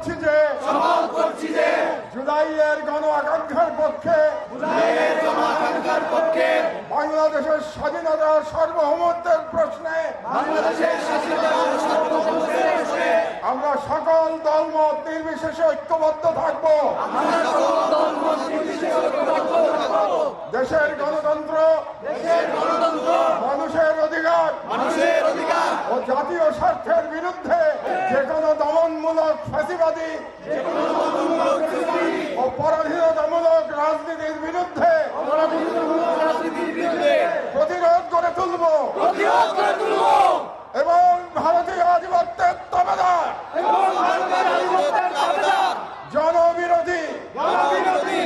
করছি যে জুলাইয়ের গণ আকাঙ্ক্ষার পক্ষে বাংলাদেশের স্বাধীনতা সার্বভৌমত্বের প্রশ্নে আমরা সকল দলমত নির্বিশেষে ঐক্যবদ্ধ থাকব। দেশের গণতন্ত্র, মানুষের অধিকার ও জাতীয় স্বার্থের বিরুদ্ধে যে কোনো দমনমূলক ফ্যাসিবাদী ও পরাধীনতামূলক রাজনীতির বিরুদ্ধে প্রতিরোধ করে তুলব এবং ভারতীয় আধিপত্যের তাবেদার জনবিরোধী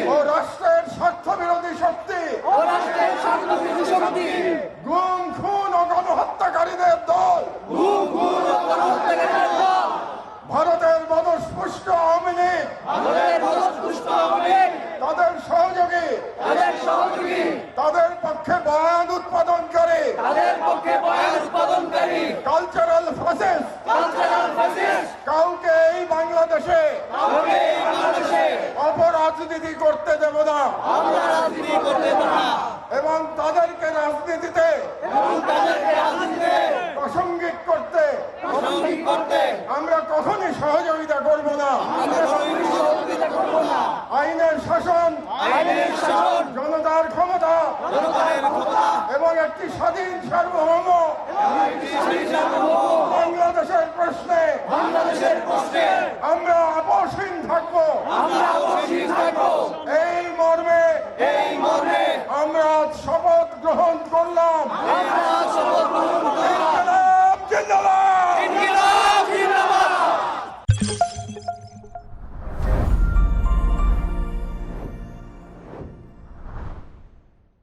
ও রাষ্ট্রের স্বার্থ বিরোধী শক্তি গুম খুন ও গণহত্যাকারীদের দল ভারতের মদস্পুষ্ট আওয়ামী লীগ তাদের সহযোগী তাদের পক্ষে বয়ান উৎপাদনকারী কালচারাল ফ্যাসিস্ট কাউকে এই বাংলাদেশে অপরাজনীতি করতে দেব না এবং তাদেরকে রাজনীতিতে প্রাসঙ্গিক করতে আমরা কখনই সহযোগিতা করব না। আইনের শাসন, জনতার ক্ষমতা এবং একটি স্বাধীন সার্বভৌম বাংলাদেশের প্রশ্নে